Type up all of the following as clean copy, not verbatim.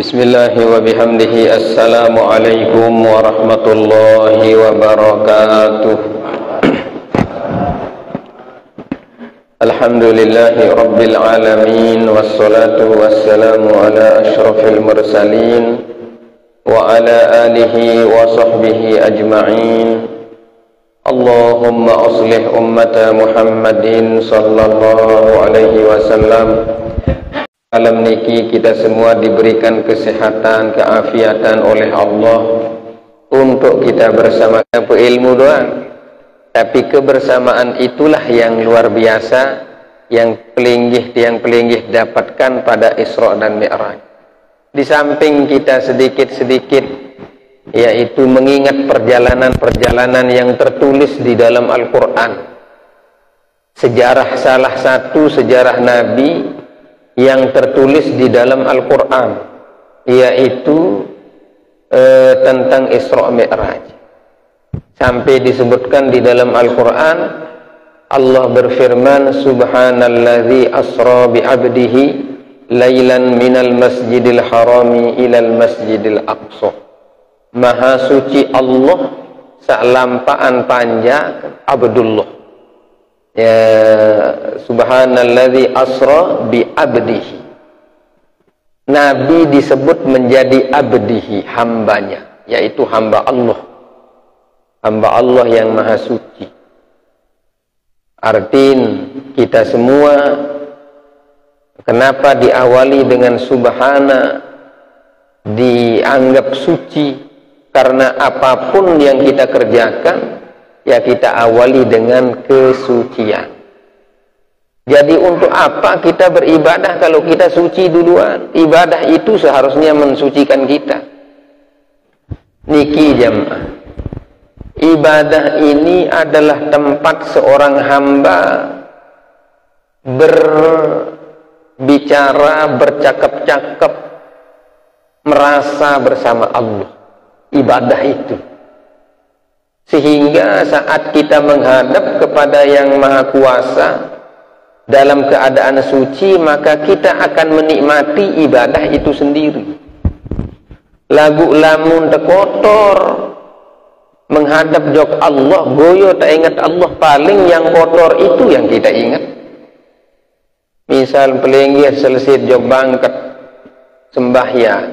Bismillahi wa bihamdihi. Assalamualaikum warahmatullahi wabarakatuh. Alhamdulillahi rabbil alamin, wassalatu wassalamu ala ashrafil mursalin wa ala alihi wa sahbihi ajma'in. Allahumma aslih ummata Muhammadin sallallahu alaihi wasallam. Malam niki kita semua diberikan kesehatan, keafiatan oleh Allah untuk kita bersama ilmu doang. Tapi kebersamaan itulah yang luar biasa, yang pelinggih dapatkan pada Isra dan Mi'raj. Di samping kita sedikit-sedikit, yaitu mengingat perjalanan-perjalanan yang tertulis di dalam Al-Quran. Salah satu sejarah Nabi yang tertulis di dalam Al-Quran, yaitu tentang Isra Mi'raj. Sampai disebutkan di dalam Al-Quran, Allah berfirman, Subhanalladzi asra bi'abdihi laylan minal masjidil harami ilal masjidil aqsa. Maha suci Allah selampaan panjang Abdullah. Ya, Subhanalladzi asra bi abdihi. Nabi disebut menjadi abdihi, hambanya, yaitu hamba Allah. Hamba Allah yang maha suci. Artin kita semua, kenapa diawali dengan subhana, dianggap suci? Karena apapun yang kita kerjakan, ya kita awali dengan kesucian. Jadi untuk apa kita beribadah kalau kita suci duluan? Ibadah itu seharusnya mensucikan kita. Niki jamaah, ibadah ini adalah tempat seorang hamba berbicara, bercakap-cakap, merasa bersama Allah. Ibadah itu, sehingga saat kita menghadap kepada Yang Maha Kuasa dalam keadaan suci, maka kita akan menikmati ibadah itu sendiri. Lagu lamun tekotor menghadap jok Allah, goyo tak ingat Allah, paling yang kotor itu yang kita ingat. Misal pelinggih selesai jok bangket sembahyang,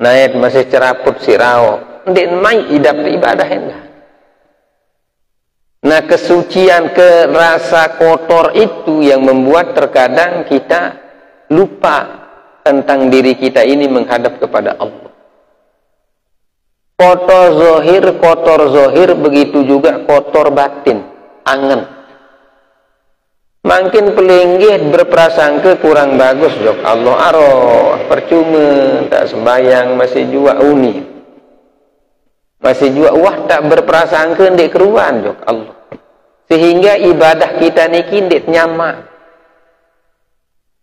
naik masih ceraput sirao, ndek mai idap ibadah enggak. Nah, kesucian, rasa kotor itu yang membuat terkadang kita lupa tentang diri kita ini menghadap kepada Allah. Kotor zohir, begitu juga kotor batin, angen. Makin pelinggih berprasangka kurang bagus jok Allah, aroh percuma tak sembayang masih jua uni, masih jua wah tak berprasangka ndek keruan jok Allah, sehingga ibadah kita niki ndek nyaman.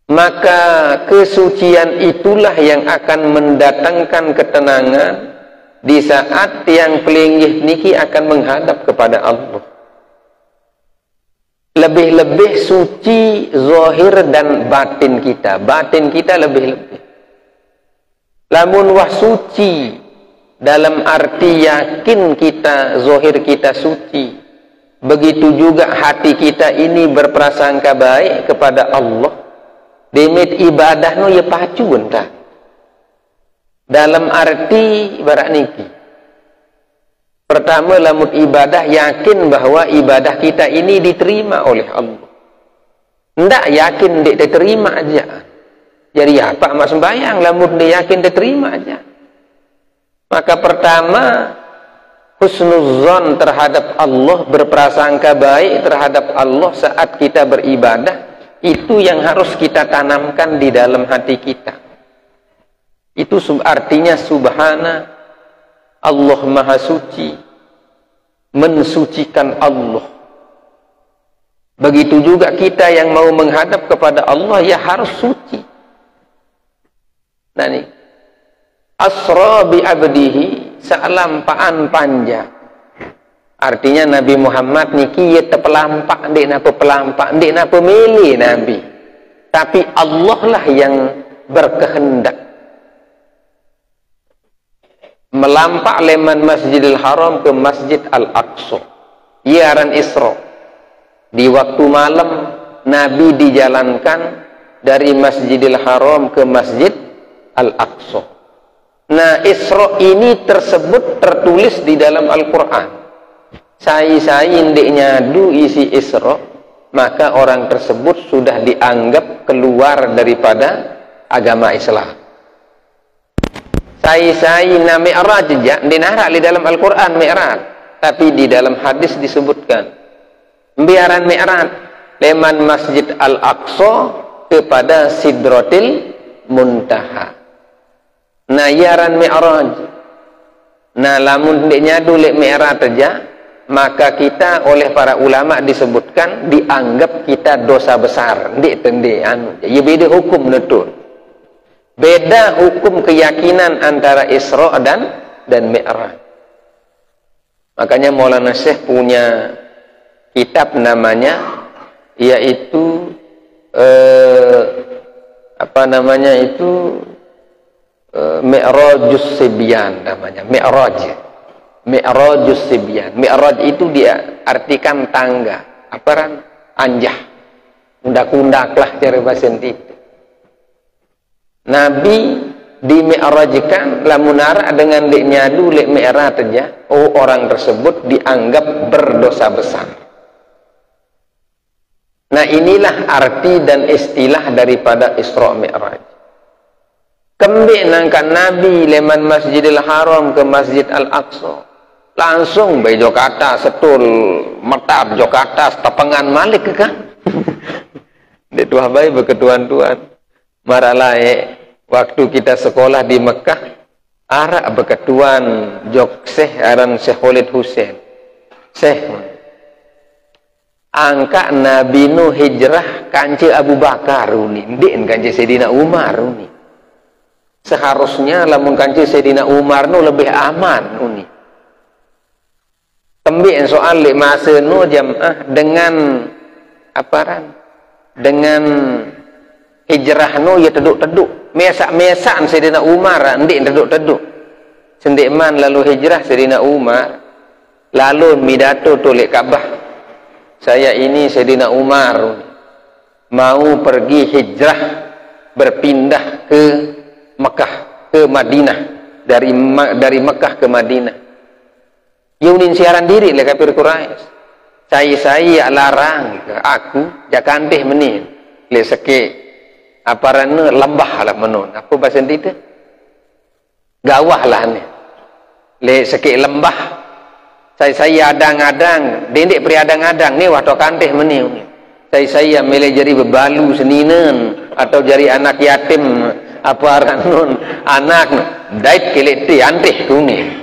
Maka kesucian itulah yang akan mendatangkan ketenangan di saat yang pelinggih niki akan menghadap kepada Allah. Lebih-lebih suci zahir dan batin kita. Batin kita lebih-lebih. Lamun wah suci dalam arti yakin kita, zahir kita suci. Begitu juga hati kita ini berprasangka baik kepada Allah. Demit ibadah no ya pacu entah. Dalam arti barak niki, pertama lamun ibadah yakin bahwa ibadah kita ini diterima oleh Allah. Ndak yakin dia diterima aja. Jadi apa mak sembahyang lamun dia yakin diterima aja. Maka pertama husnuzon terhadap Allah, berprasangka baik terhadap Allah saat kita beribadah, itu yang harus kita tanamkan di dalam hati kita. Itu artinya subhana, Allah maha suci, mensucikan Allah. Begitu juga kita yang mau menghadap kepada Allah, ya harus suci. Nah ini asra bi abdihi, selampaan panjang. Artinya Nabi Muhammad niki ya tepelampak, ndek napa pelampak, ndek napa milih Nabi. Tapi Allah lah yang berkehendak. melampak leman Masjidil Haram ke Masjid Al-Aqsa. Iaran Isra. Di waktu malam Nabi dijalankan dari Masjidil Haram ke Masjid Al-Aqsa. Nah, Isra ini tersebut tertulis di dalam Al-Quran. Sai-sai ndek nyadu isi Isra, maka orang tersebut sudah dianggap keluar daripada agama Islam. Sai-sai na Mi'raj ja, dinara di dalam Al-Quran Mi'raj, tapi di dalam hadis disebutkan biaran Mi'raj leman Masjid Al-Aqsa kepada Sidratil Muntaha. Nah, yaran Mi'raj. Nah, lamun ndek nyadu lek Mi'raj aja, maka kita oleh para ulama disebutkan dianggap kita dosa besar. Ndik tende anu. Ya beda hukum betul. Beda hukum keyakinan antara Isra dan Mi'raj. Makanya Maulana Syekh punya kitab namanya yaitu Mi'rajus Sibyan namanya. Mi'rajus Sibyan. Mi'raj itu dia artikan tangga. Apa anjah. Undak-undak lah cara bahasa itu. Nabi di Mi'rajkan lamunara dengan dek nyadu lek Mi'raj aja. Oh, orang tersebut dianggap berdosa besar. Nah, inilah arti dan istilah daripada Isra Mi'raj. Kembali nangkat Nabi leman Masjidil Haram ke Masjid Al-Aqsa. Langsung bejo kata setul metap jo kata tepengan malik kan. Dek tuah bayi beketuan-tuan. Maralai waktu kita sekolah di Mekah arak beketuan jok Syekh aran Syekh Khalid Hussein. Syekh angka Nabi Nuh hijrah kanci Abu Bakar uni, ndek kanci Sayyidina Umar uni. Seharusnya lamun kanci Sayyidina Umar nu lebih aman uni. Kembali soal lek masa nu jamaah dengan aparan dengan hijrah nu ya teduk-teduk mesak-mesak Sayyidina Umar ndik teduk-teduk sendikman lalu hijrah Sayyidina Umar lalu midato tolek Ka'bah. Saya ini Sayyidina Umar mau pergi hijrah berpindah ke Mekah ke Madinah, dari Mekah ke Madinah. Yunin siaran diri le kafir Quraisy. Saya larang ke aku jakanteh menin le seke aparane lembah lah menon. Apa bahasa itu? Gawah lah ni. Le seke lembah. Saya adang-adang, dendek pri adang-adang ni waktu kanteh menin. Saya mele jari bebalu seninen atau jari anak yatim apa ranun anak dait keleti anteh kuni.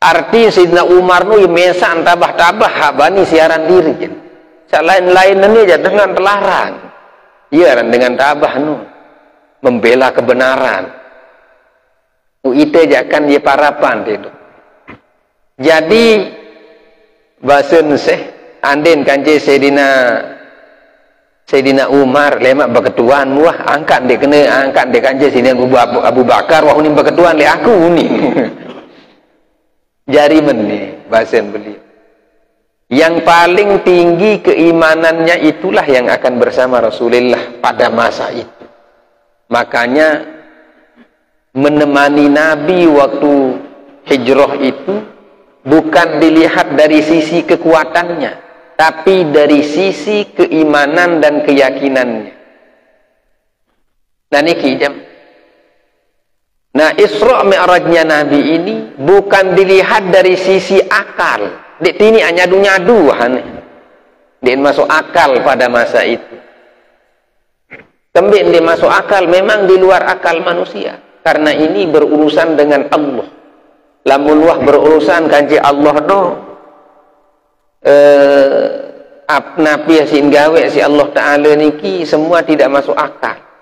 Arti Sayyidina Umar nu mesan tabah-tabah bani siaran diri. Selain-lain ini aja dengan terlarang. Iya dengan tabah nu membela kebenaran. Ite jakan ye parapan itu. Jadi basen Syekh anden kanje Sayyidina Umar lemak beketuan wah angkat dek kena angkat dek kanje Sayyidina Abu Bakar wah unim beketuan le aku uni. Jari meni bahasan beliau. Yang paling tinggi keimanannya itulah yang akan bersama Rasulullah pada masa itu. Makanya menemani Nabi waktu hijrah itu bukan dilihat dari sisi kekuatannya, tapi dari sisi keimanan dan keyakinannya. Nah niki jam. Nah Isra Mi'rajnya Nabi ini bukan dilihat dari sisi akal. Dek ini hanya nyadu aneh. Dek masuk akal pada masa itu. Kembali dia masuk akal memang di luar akal manusia. Karena ini berurusan dengan Allah. Lamun wah berurusan kanji Allah no. Nabi asin gawe si Allah Ta'ala niki semua tidak masuk akal.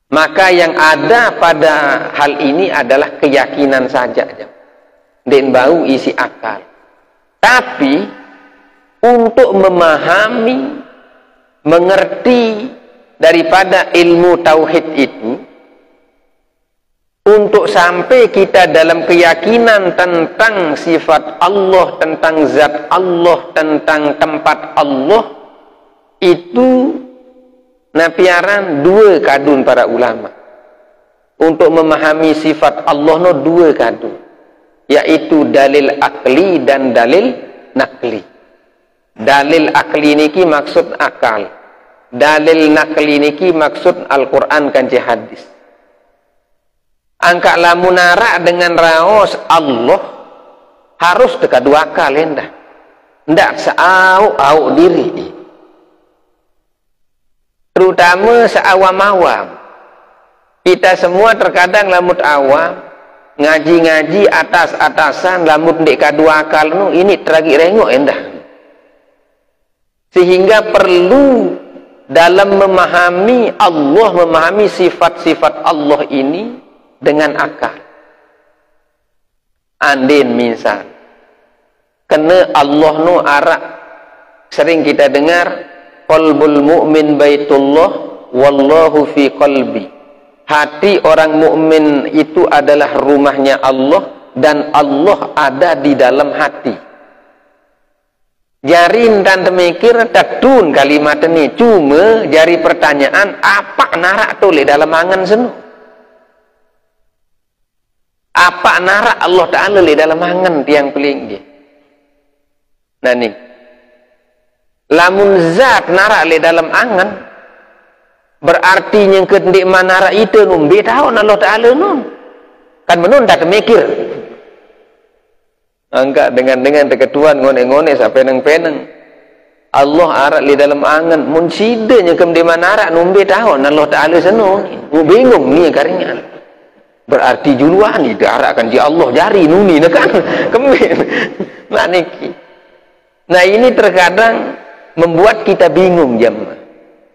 Maka yang ada pada hal ini adalah keyakinan saja. Dan bau isi akal. Tapi untuk memahami, mengerti daripada ilmu tauhid itu, untuk sampai kita dalam keyakinan tentang sifat Allah, tentang zat Allah, tentang tempat Allah, itu napiaran dua kadun para ulama untuk memahami sifat Allah no dua kadun, yaitu dalil akli dan dalil nakli. Dalil akli niki maksud akal, dalil nakli niki maksud Al-Quran kanji hadis. Angka lamun narak dengan raos Allah harus dekat dua akal endah, ndak seau-au diri, terutama seawam-awam. Kita semua terkadang lamut awam ngaji-ngaji atas-atasan, lamut ndek kadua akal nu ini teragi rengok endah, sehingga perlu dalam memahami Allah, memahami sifat-sifat Allah ini dengan akal. Andin misal kena Allah nu arak, sering kita dengar qalbul mu'min baitullah wallahu fi qalbi, hati orang mukmin itu adalah rumahnya Allah dan Allah ada di dalam hati. Jari dan temikir takdun kalimat ini, cuma jari pertanyaan apa narak tulis dalam angan senu, apa narak Allah Ta'ala li dalam angan tiang pelinggi. Nah ni lamun zat narak li dalam angan, berarti yang kendik manara itu numbi tahu Allah Ta'ala nun kan menun tak mikir angka dengan keketuan ngone-ngone sampai peneng Allah arak li dalam angan mun sidenya kendik manara numbi tahu Allah Ta'ala senu bingung ni karingan, berarti juluan itu arakkan di Allah jari nuni kan kemin. Nah ini terkadang membuat kita bingung jemaah.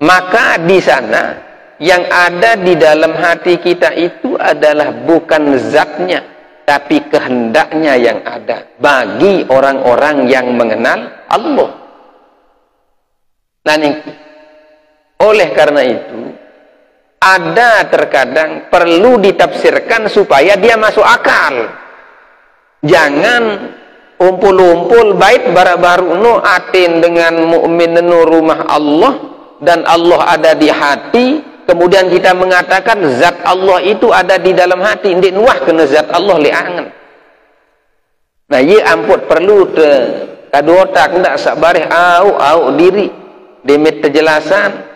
Maka di sana yang ada di dalam hati kita itu adalah bukan zatnya, tapi kehendaknya yang ada bagi orang-orang yang mengenal Allah. Nah, oleh karena itu ada terkadang perlu ditafsirkan supaya dia masuk akal. Jangan umpul-umpul bait baru-baru no atin dengan mukmin no rumah Allah dan Allah ada di hati, kemudian kita mengatakan zat Allah itu ada di dalam hati, ndik nuah kena zat Allah li angan. Nah, ye amput perlu te kadu otak ndak sabareh au diri demit kejelasan.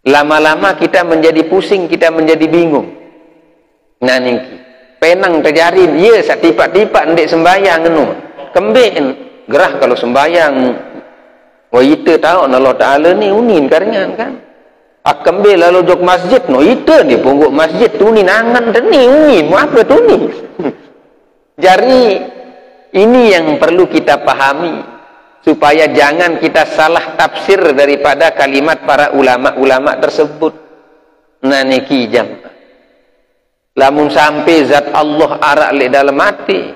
Lama-lama kita menjadi pusing, kita menjadi bingung. Nah niki penang terjarin, ye satipak-tipak ndik sembayang nu. Kembeen gerah kalau sembayang. Wah itu tahu Allah Ta'ala ni unin karengan kan. Akembe lalu jok masjid no itu ni pungguk masjid tu ni nangan dan ni unin apa tu ni. Jadi ini yang perlu kita pahami supaya jangan kita salah tafsir daripada kalimat para ulama-ulama tersebut. Nah niki jam. Lamun sampai zat Allah arak le dalam hati,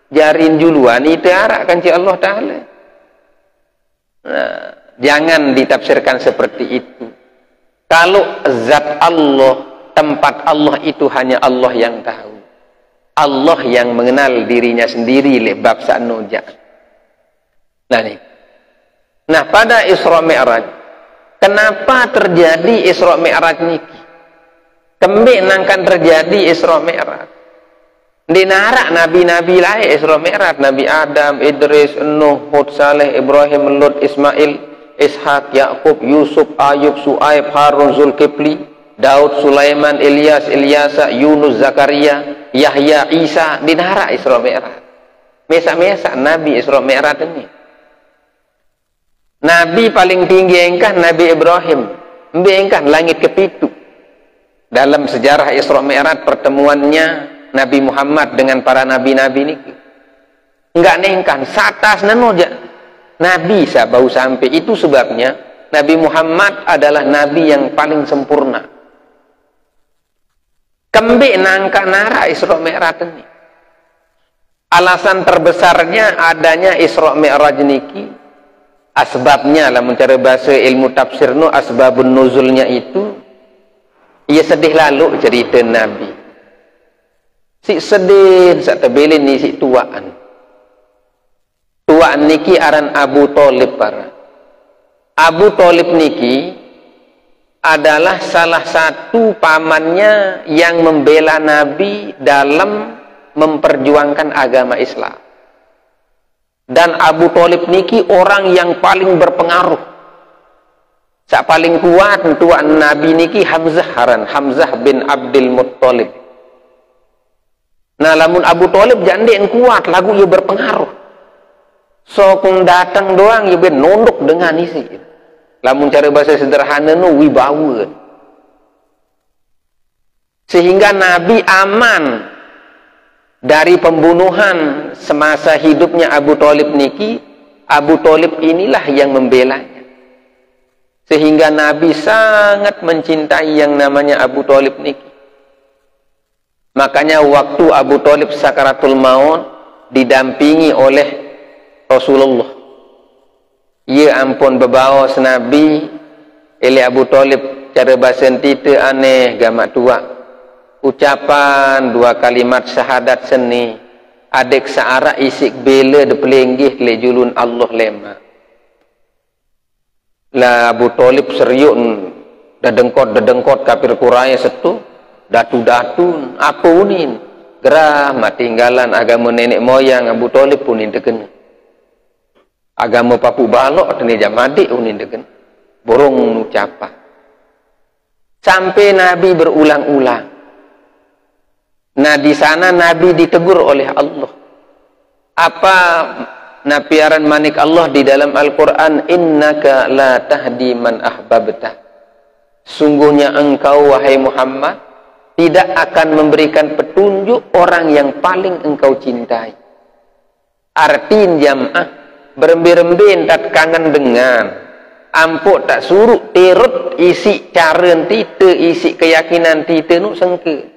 jarin juluan itu arak kan ci Allah Ta'ala. Nah, jangan ditafsirkan seperti itu. Kalau zat Allah, tempat Allah itu hanya Allah yang tahu. Allah yang mengenal dirinya sendiri lebab sa'nuja. Nah nih. Nah pada Isra Mi'raj, kenapa terjadi Isra Mi'raj niki? Kembik nangkan terjadi Isra Mi'raj. Dinarak nabi-nabi lain Isra Mi'raj, Nabi Adam, Idris, Nuh, Hud, Saleh, Ibrahim, Lut, Ismail, Ishak, Yakub, Yusuf, Ayub, Su'aib, Harun, Zulkifli, Daud, Sulaiman, Ilyas, Ilyasa, Yunus, Zakaria, Yahya, Isa, dinarak Isra Mi'raj. Mesa-mesa Nabi Isra Mi'raj ini. Nabi paling tinggi engkah Nabi Ibrahim, mbe engkah langit kepitu. Dalam sejarah Isra Mi'raj pertemuannya Nabi Muhammad dengan para nabi-nabi ini enggak nengkan satas nenoja Nabi bau sampai. Itu sebabnya Nabi Muhammad adalah Nabi yang paling sempurna. Kembik nangka nara Isra Mi'raj ini. Alasan terbesarnya adanya Isra Mi'raj niki, asbabnya lah mencari bahasa ilmu tafsir no asbabun nuzulnya itu ia sedih lalu cerita Nabi. Si sedih sak tebelin ni si tuaan. Tuaan niki aran Abu Thalib para. Abu Thalib niki adalah salah satu pamannya yang membela Nabi dalam memperjuangkan agama Islam. Dan Abu Thalib niki orang yang paling berpengaruh. Sak paling kuat tuan Nabi niki Hamzah haran, Hamzah bin Abdul Muttalib. Nah, lamun Abu Thalib jandek kuat, lagu ia berpengaruh. So kung datang doang ia nunduk dengan isi. Lamun cara bahasa sederhana nu wibawa. Sehingga Nabi aman dari pembunuhan semasa hidupnya Abu Thalib niki. Abu Thalib inilah yang membelanya. Sehingga Nabi sangat mencintai yang namanya Abu Thalib niki. Makanya waktu Abu Thalib sakaratul maut didampingi oleh Rasulullah. Ya ampun bebawa Nabi ele Abu Thalib cara bahasa tita aneh gamak tua. Ucapan dua kalimat syahadat seni adik searah isik bela de pelenggih le julun Allah lema. Lah Abu Thalib seriuk dadengkot kafir Quraisy setu datu-datun apa unin gerah matinggalan agama nenek moyang Abu Thalib pun indeken. Agama papu balok teni jamadik unin degen. Borong ucapa. Sampai Nabi berulang-ulang. Nah di sana Nabi ditegur oleh Allah. Apa napiaran manik Allah di dalam Al-Quran, innaka la tahdi man ahbabta. Sungguhnya engkau wahai Muhammad tidak akan memberikan petunjuk orang yang paling engkau cintai. Artiin jam'ah berembe-rembe tak kangen dengan ampuk tak suruh terut isi cara tita isi keyakinan tita nu sengke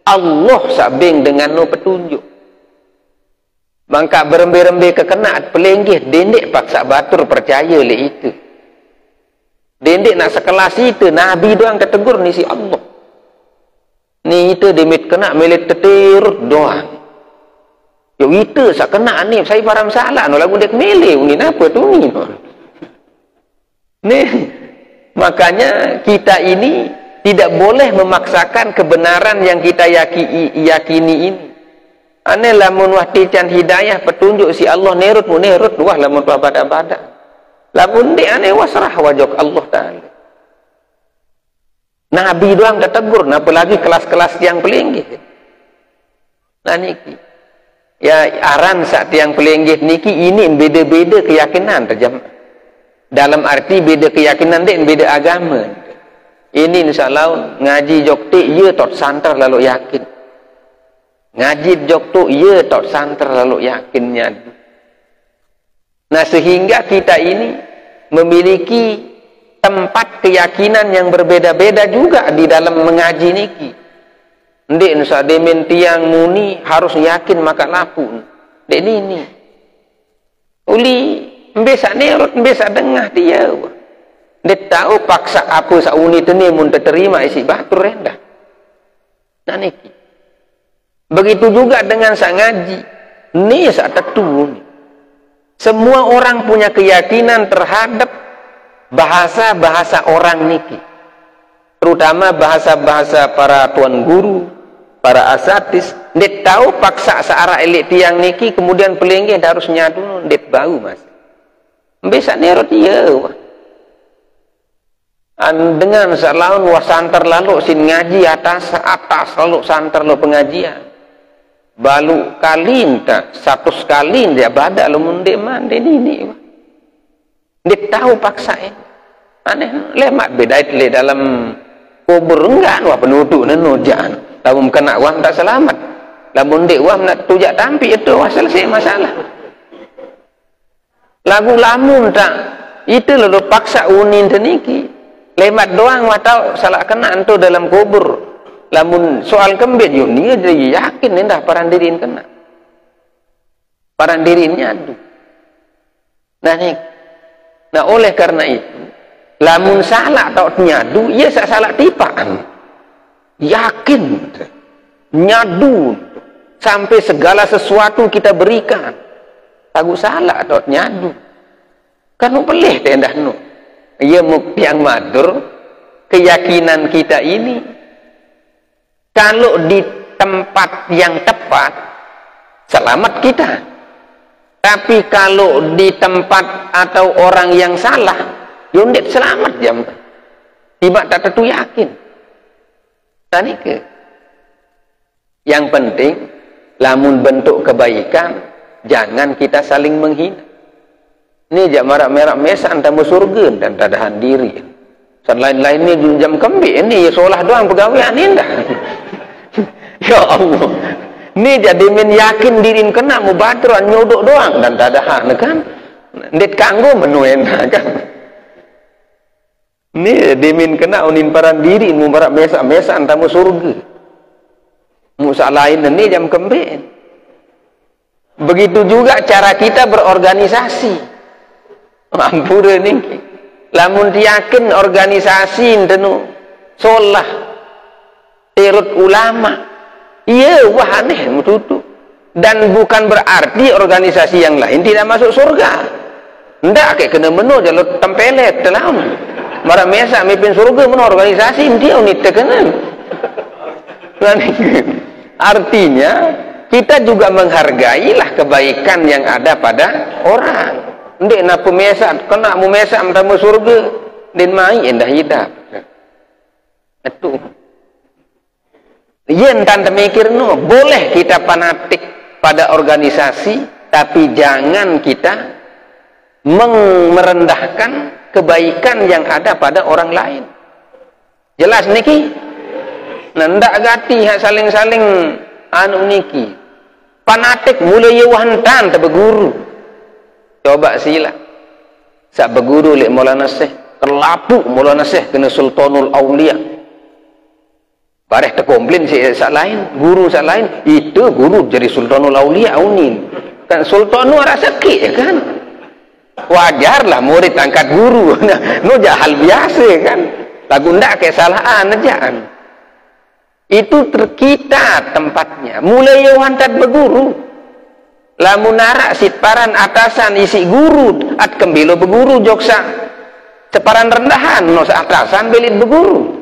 Allah sabing dengan nu petunjuk mangka berembe-rembe kekenaat pelenggih dendek paksa batur percaya le itu dendek nak sekelas itu Nabi doang ketegur ni si Allah ni itu demit kena melet terut doang. Yo itu sak kena ni saya param salah no lagu dek mele ni apa tu ni. Nih makanya kita ini tidak boleh memaksakan kebenaran yang kita yakini ini. Ane lamun wah tican hidayah petunjuk si Allah nerut wah lamun wah bada-bada. Lamun dek ane wasrah wajok Allah Ta'ala. Nabi doang ditegur, apalagi kelas-kelas yang pelinggih. Nah niki. Ya aran saat yang pelenggih niki ini beda-beda keyakinan terjemah. Dalam arti beda keyakinan dan beda agama. Ini insyaallah ngaji jokti ye tot santer lalu yakin. Ngaji joktu ye tot santer lalu yakinnya. Nah sehingga kita ini memiliki tempat keyakinan yang berbeda-beda juga di dalam mengaji niki. Ndek nusa demen tiang muni harus yakin maka lapun. Dek ini. Uli mbesa nerot mbesa dengah dia. Ndek tahu paksa apa sa uni teni mun terima isi batur rendah. Nah niki. Begitu juga dengan sang ngaji. Ni sa tetu. Semua orang punya keyakinan terhadap bahasa-bahasa orang niki. Terutama bahasa-bahasa para tuan guru, para asatis, ndet tahu paksa searah elit tiang niki kemudian pelenggih harus nyadu ndet bau mas. Mbesa nerot iya. Dengan salaun wasantar lalu sin ngaji atas lalu santar lo pengajian. Balu kalin tak 100 kali dia badak lo munde man ini. Ndet tahu paksa ini. Aneh lemak beda itu dalam kubur enggak wah penduduk nujaan. Lamun kena wam tak selamat. Lamun dek wam nak tujak tampi itu wah selesai masalah. Lagu lamun tak itu lalu paksa unin teniki. Lemat doang wah tahu salah kena antu dalam kubur. Lamun soal kembet yo ni jadi yakin indah parandirin kena. Parandirin nyadu. Nah oleh karena itu lamun salah atau nyadu ia salah tipaan. Yakin nyadu sampai segala sesuatu kita berikan. Tahu salah dot nyadu. Kan nu pelih tendah nu. Ia muktiang matur keyakinan kita ini kalau di tempat yang tepat selamat kita. Tapi kalau di tempat atau orang yang salah, yondet selamat jam. Tiba tak tentu yakin. Tadi ke. Yang penting, lamun bentuk kebaikan, jangan kita saling menghina. Ini jam marak-merak mesan tamu surga dan tadahan diri. Dan lain-lain ini jam kembik ini ya seolah doang pegawaian indah. Ya Allah. Ini jadi men yakin dirin kena mubadran nyodok doang dan tadahan kan. Ndet kanggo menuen kan. Ini dimin kena unin paran diri mubarak mesan tamu surga. Musa lain ini jam kembik. Begitu juga cara kita berorganisasi. Ampura ni. Lamun yakin organisasi tenu solah terut ulama. Iya, wah aneh mututu. Dan bukan berarti organisasi yang lain tidak masuk surga. Ndak kayak kena menu jalur tempelet telah. Mara mesa mimpin surga menu organisasi dia unit tekenan. Artinya kita juga menghargailah kebaikan yang ada pada orang. Ndek na pemesa kena mu mesa tamu surga den mai endah hidup. Itu. Yen tante mikir no, boleh kita fanatik pada organisasi, tapi jangan kita merendahkan kebaikan yang ada pada orang lain. Jelas niki? Ndak gati saling-saling anu niki. Fanatik mulai yuhantan te beguru. Coba sila. Sak beguru lek Maulana Syekh, terlapu Maulana Syekh kena Sultanul Aulia. Bareh terkomplain si sak lain, guru sak lain, itu guru jadi Sultanul Aulia unin. Kan Sultanul rasa sakit kan. Wajarlah murid angkat guru. No jahal biasa kan. Lagu ndak kesalahan ajaan. Itu terkita tempatnya. Mulai yohantat beguru. Lamun narak sitparan atasan isi guru at kembilo beguru joksa separan rendahan no atasan belit beguru.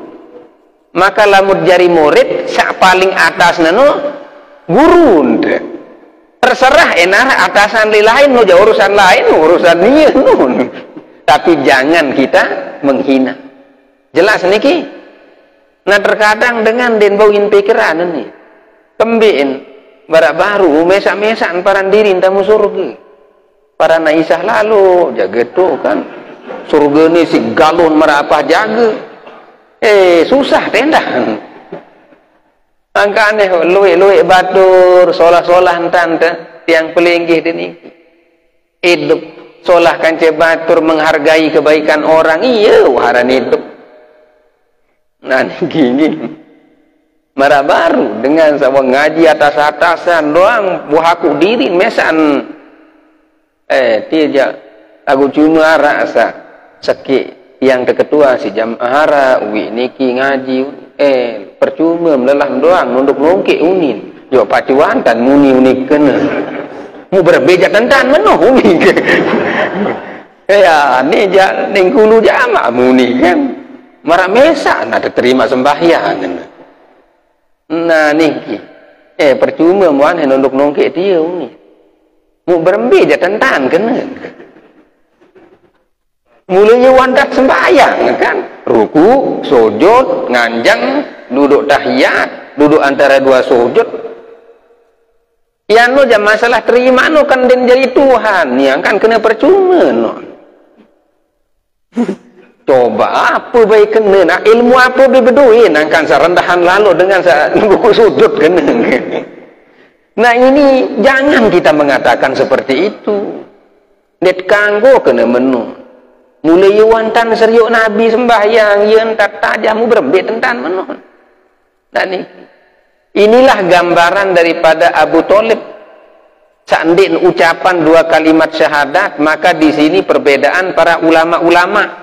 Maka lamun jari murid sak paling atas nano guru. Terserah enar atasan lain no urusan lain urusan dia no. Tapi jangan kita menghina. Jelas niki. Nah terkadang dengan den bauin pikiran ini kembin barak baru mesak-mesak paran diri tamu surga. Para naisah lalu jaga tu kan surga ni si galon merapah jaga. Susah tendah. Angka aneh luik batur solah-solah tante yang pelinggih ini hidup solah kance batur menghargai kebaikan orang iya waran hidup. Nah gini marah baru dengan sama ngaji atas-atasan doang buhaku diri mesan tidak aku cuma rasa sakit yang ketua si jamaah uwi niki ngaji percuma melelah doang nunduk nongke unin jo pacuan dan muni unik kena mu berbeza tentan menoh unik ya ni ja ning kulu jamaah muni kan marah mesa ada terima sembahyang. Nah niki percuma muan nunduk nongke dia uni mu berbeza tentan kena mulanya wandat sembahyang kan ruku sujud nganjang duduk tahiyat duduk antara dua sujud ya no jam masalah terima no kan den jadi Tuhan yang kan kena percuma no. Coba apa baik kena nak ilmu apa bebeduin kan serendahan lalu dengan buku sudut kena. Nah ini jangan kita mengatakan seperti itu. Net kanggo kena menu. Mulai yuantan seriuk Nabi sembahyang yen tak tajamu berbeda tentan menu. Dan inilah gambaran daripada Abu Thalib. Sandin ucapan dua kalimat syahadat, maka di sini perbedaan para ulama-ulama.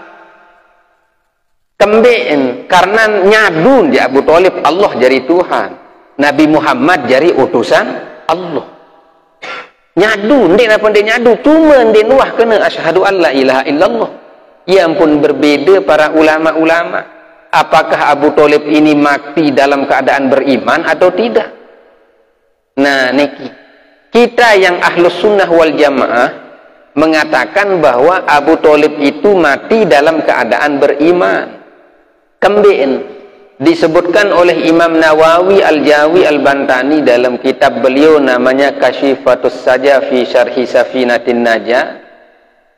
Kembeen karena nyadun di Abu Thalib Allah jadi Tuhan. Nabi Muhammad jadi utusan Allah. Nyadu, ndek napa ndek nyadu, cuma ndek nuah kena asyhadu an la ilaha illallah. Ya ampun, berbeda para ulama-ulama. Apakah Abu Thalib ini mati dalam keadaan beriman atau tidak? Nah, niki kita yang ahlus sunnah wal jamaah mengatakan bahwa Abu Thalib itu mati dalam keadaan beriman. Kembali disebutkan oleh Imam Nawawi Al-Jawi Al-Bantani dalam kitab beliau namanya Kasyifatus Saja fi Syarhi Safinatin Najah,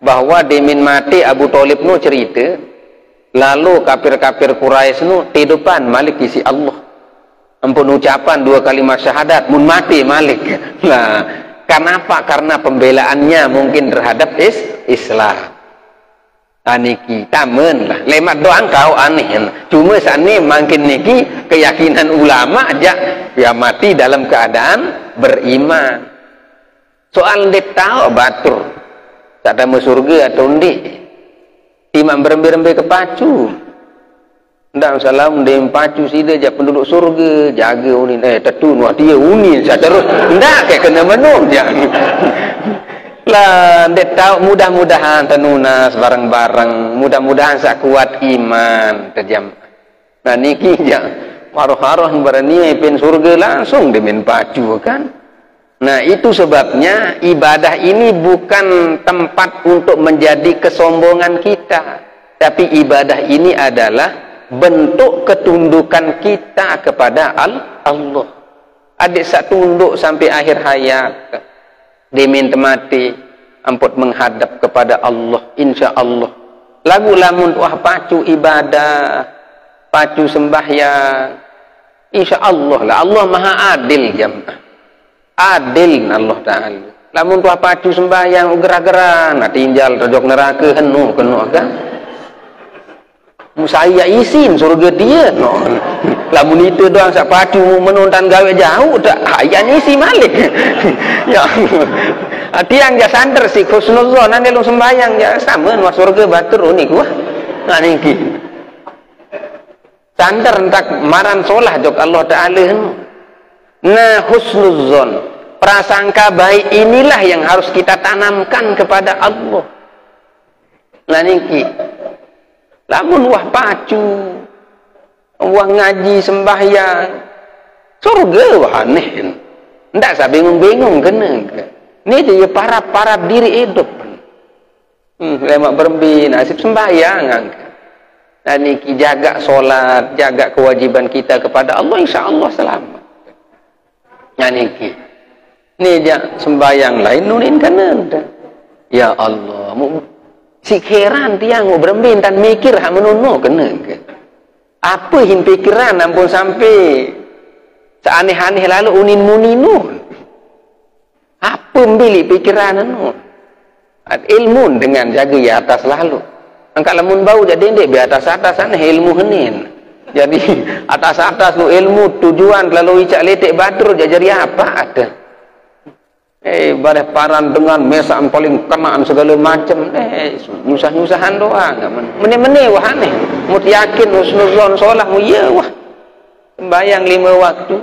bahwa demin mati Abu Thalib nu cerita, lalu kafir-kafir Quraisy nu tidupan malik isi Allah. Ampun ucapan 2 kalimat syahadat mun mati malik. Nah, kenapa? Karena pembelaannya mungkin terhadap Islam. Aniki tamen lah, lemat doang kau aneh. Cuma sani makin niki keyakinan ulama aja ya mati dalam keadaan beriman. Soal dia tahu batur tak ada surga atau ndik. Imam berembe-rembe kepacu. Ndak salam dia pacu sida je penduduk surga jaga unin tetun wah dia unin saya terus ndak kayak kena menung jangan. Lah, dia tahu mudah-mudahan tenunas bareng-bareng, mudah-mudahan saya kuat iman terjam. Nah niki ya, maroh-maroh berani pin surga langsung demen pacu kan. Nah itu sebabnya ibadah ini bukan tempat untuk menjadi kesombongan kita, tapi ibadah ini adalah bentuk ketundukan kita kepada Allah. Adik sak tunduk sampai akhir hayat. Demin temati amput menghadap kepada Allah insya Allah. Lagu lamun wah pacu ibadah, pacu sembahyang, insya Allah lah. Allah maha adil jamaah, adil Allah Ta'ala. Lamun wah pacu sembahyang gerah-gerah nah tinjal rojok neraka henu kan musaya isin surga dia no. Lamun itu doang sak pacu menonton gawe jauh tak hayanya isi malik. Ya tiang ja santer si husnuzon nanti lu sembayang ja sama wah surga batur unik wah nah niki santer entak maran solah jok Allah Ta'ala. Nah husnuzon, prasangka baik inilah yang harus kita tanamkan kepada Allah. Nah niki lamun wah pacu wah ngaji sembahyang surga wah aneh ndak sa bingung-bingung kena ini dia parap-parap diri hidup lemak berembi nasib sembahyang dan niki jaga solat, jaga kewajiban kita kepada Allah insya Allah selamat. Nah niki ini dia sembahyang lain nunin kena ya Allah si heran tiang mau berembin dan mikir hak menunu kena ke apa hin pikiran ampun sampai seaneh-aneh lalu unin muninu apa mbili pikiran anu ilmu dengan jaga di atas lalu angkat lamun bau jadi ndek di atas-atas aneh ilmu henin jadi atas-atas nu ilmu tujuan lalu icak letek batur jadi apa ada badai paran dengan mesaan paling kenaan segala macam nyusah-nyusahan doang mene-mene wah aneh mut yakin husnuzon sholah mu iya wah sembahyang 5 waktu.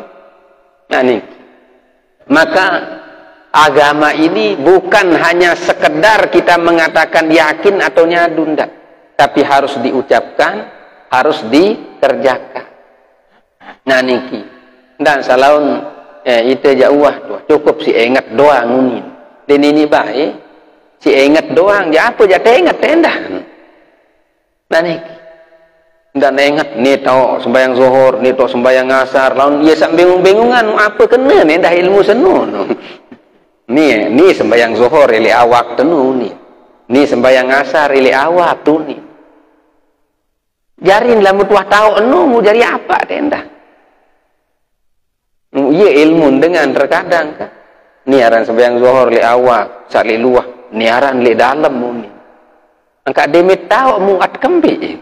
Nah nih maka agama ini bukan hanya sekedar kita mengatakan yakin atau nyadu ndak, tapi harus diucapkan, harus dikerjakan. Nah niki dan salaun itu jauh tuh cukup si ingat doang unin dan ini baik si ingat doang ya apa jadi ingat tendah nah nih dan ingat nih tau sembahyang zuhur nih tau sembahyang asar lawan ia sak bingung-bingungan apa kena nih dah ilmu senu nih sembahyang zuhur ili awak tenu nih sembahyang asar ili awak tuh nih jarin lamun tuah tahu enu mau jari apa tendah. Iya ilmu dengan terkadang kan niaran sembahyang zuhur li awak sali luah niaran li dalam muni angka demit tahu muat kembi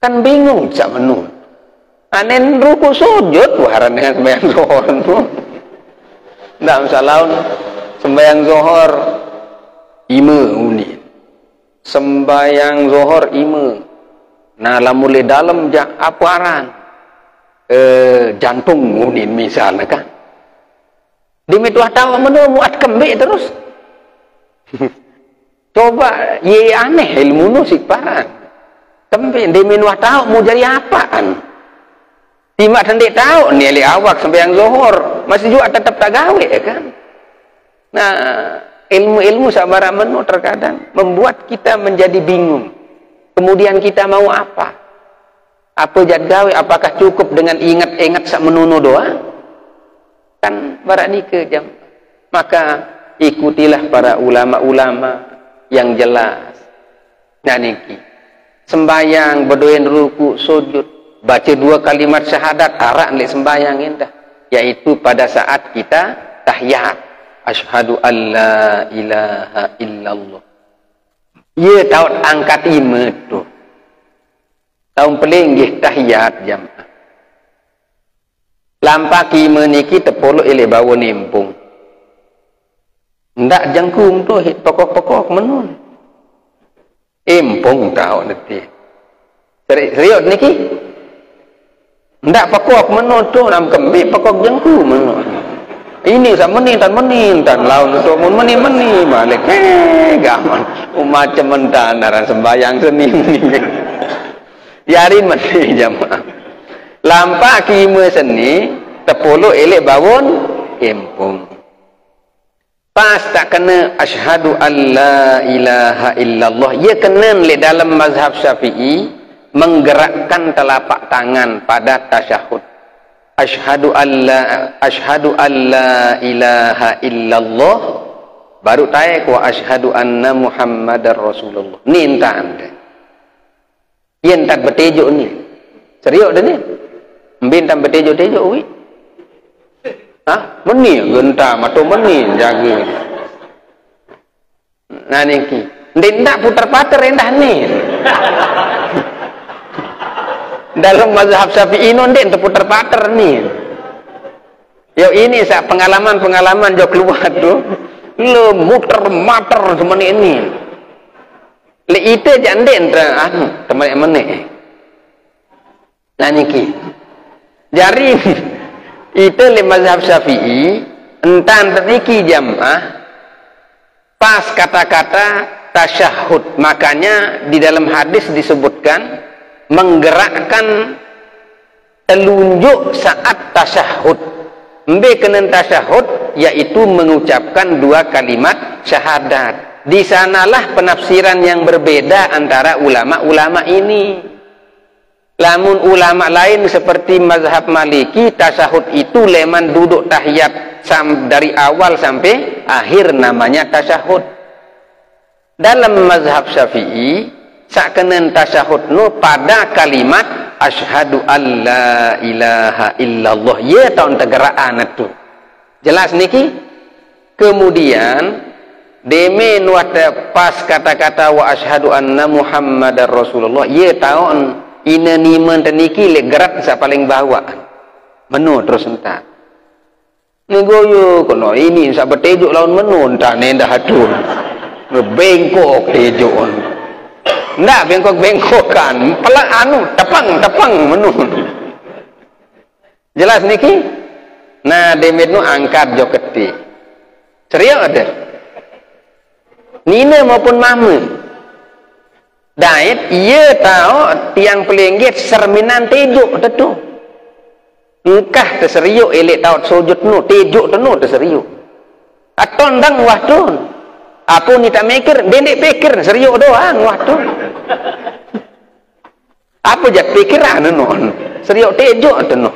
kan bingung sak menu anen ruku sujud waran dengan sembahyang zuhur ndak salaun sembahyang zuhur ime uni sembahyang zuhur ime nah lamun li dalam jak aparan jantung unin misalnya kan. Demi tuah tahu mana muat kembik terus. Coba ye aneh ilmu nu siparan. Kembik demi tuah tahu mau jadi apaan? Timak hendak tahu ni ali awak sampai yang zuhur masih juga tetap tak gawe kan. Nah, ilmu-ilmu sabara menu terkadang membuat kita menjadi bingung. Kemudian kita mau apa? Apa jad gawe? Apakah cukup dengan ingat-ingat sak menunu doa? Kan barani ke jam. Maka ikutilah para ulama-ulama yang jelas. Nah niki. Sembayang, berdoa ruku, sujud, baca 2 kalimat syahadat, arak nilai sembayang indah. Yaitu pada saat kita tahiyat. Asyhadu an la ilaha illallah. Ia tahun angkat ima tu. Tahun pelinggih tahiyat jamaah. Lampak ima niki tepolok ilih bawa nimpung. Ndak jangkum tu hit pokok-pokok menun. Impung tahu nanti. Serius niki. Ndak pokok menun tu nam kembi pokok jangkum menun. Ini sama menintan laun untuk meni balik gaman macam mentan daran sembayang seni yarin meni jamaah lampak kima seni tepuluh elek bawon impung pas tak kena asyhadu an la ilaha illallah ia kena le dalam mazhab Syafi'i menggerakkan telapak tangan pada tasyahud. Asyhadu an la ilaha illallah baru taek wa asyhadu anna muhammadar rasulullah. Ni entah anda. Ia entah bertejuk ni. Serius dah ni. Mbintang bertejuk-tejuk wi. Ha? Meni genta matu meni jaga. Nah niki. Ndak putar-patar endah ni. Dalam mazhab Syafi'i nonde terputar-patar ni. Yo ini sak pengalaman-pengalaman jo keluar tu. Le muter-mater semene ini. Le ite jande entra teman mene. Nah niki. Jari itu le mazhab Syafi'i entan niki jamaah pas kata-kata tasyahud. Makanya di dalam hadis disebutkan menggerakkan telunjuk saat tasyahud. Mbe kena tasyahud yaitu mengucapkan 2 kalimat syahadat. Di sanalah penafsiran yang berbeda antara ulama-ulama ini. Lamun ulama lain seperti mazhab Maliki, tasyahud itu leman duduk tahiyat dari awal sampai akhir namanya tasyahud. Dalam mazhab Syafi'i sakenen tasyahud nu pada kalimat asyhadu an la ilaha illallah. Ye tahun tegeraan itu. Jelas niki? Kemudian deme nu pas kata-kata wa asyhadu anna muhammadar rasulullah. Ye tahun ina niman niki le gerak sa paling bawah. Menu terus entar. Ni goyo kono ini sa betejuk lawan menu entar nendah hatun. Bengkok tejuk. Ndak bengkok-bengkokan, pelang anu, tepang menun. Jelas niki? Nah, demit nu angkat jo keti. Serius ada? Nina maupun mama. Dait, ia tahu tiang pelinggit serminan tejuk tetu. Engkah terseriuk elek tahu sujud nu, tejuk tu nu terseriuk. Atau ndang wah tu. Apa ni tak mikir, dendek pikir serius doang waktu. Apa jat pikiran non? Serius tejuk tu non.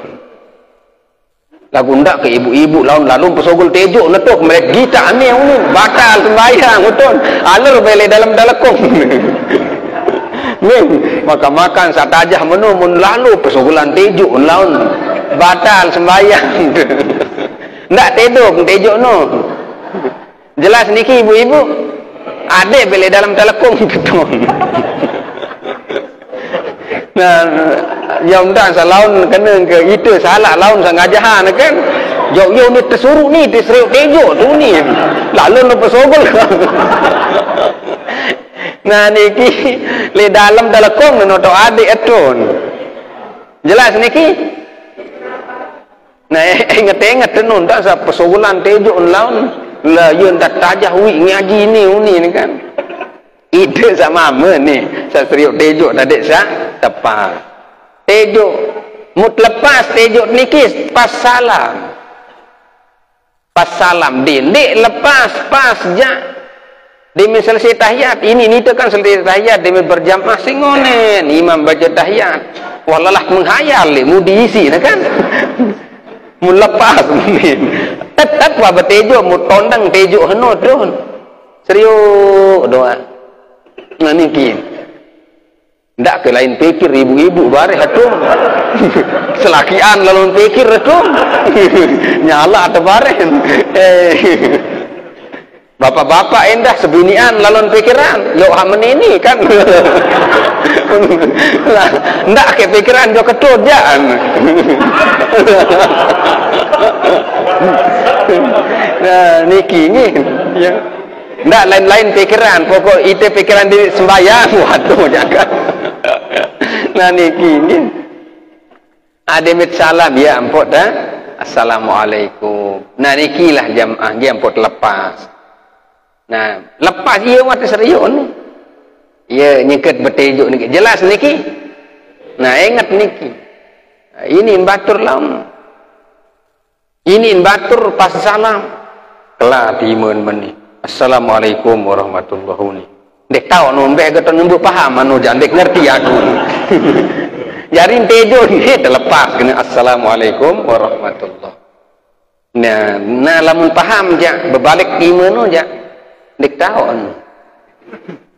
Lagu ndak ke ibu-ibu lalu pesogol tejuk netuk mereka gita ni batal sembahyang betul. Alur beli dalam dalekong. Ning makan satajah menu mun lalu pesogolan tejuk laun batal sembahyang. Ndak tejuk no. Jelas niki ibu-ibu adik beli dalam telekong betul. Nah, yang dah salaun kena ke itu salah laun sangajahan kan. Jauh ni tersuruh ni terseruk tejuk tu ni. Lalu lepas sogol. Nah niki le dalam telekong noto adik etun. Jelas niki Nah, ingat-ingat tenun tak sa persoalan tejuk laun lah yun dah tajah wi ngaji ni kan. Ide sama ama ni. Sa seriuk tejuk tadi sa tepat. Tejuk mut lepas tejuk niki pas salam. Pas salam dek lepas pas ja. Demi selesai tahiyat. Ini tu kan selesai tahiyat demi berjamaah singonen imam baca tahiyat. Walalah menghayal mu diisi kan. Mu lepas mungkin tetap wa betejo mu tondang tejo heno don serius doa nah niki ndak ke lain pikir ibu-ibu bare hatum selakian lalu pikir hatum nyala atau baren bapak-bapak endah sebinian lalu pikiran yo hamen ini kan ndak ke pikiran jo ketut jaan nah niki ni ya ndak lain-lain pikiran pokok itu pikiran di sembahyang waduh jangan nah niki ni ademit salam ya ampun dah assalamualaikum nah niki lah jamaah dia ampun lepas nah lepas ia mati serius ni ya nyiket bertejuk niki jelas niki nah ingat niki ini batur laum ini batur pas salam kelah timun meni assalamualaikum warahmatullahi wabarakatuh dek tahu nombe geto nembu paham anu jandek ngerti aku jarin tejo ni terlepas kena assalamualaikum warahmatullahi nah lamun paham ja berbalik timun ja dek tahu anu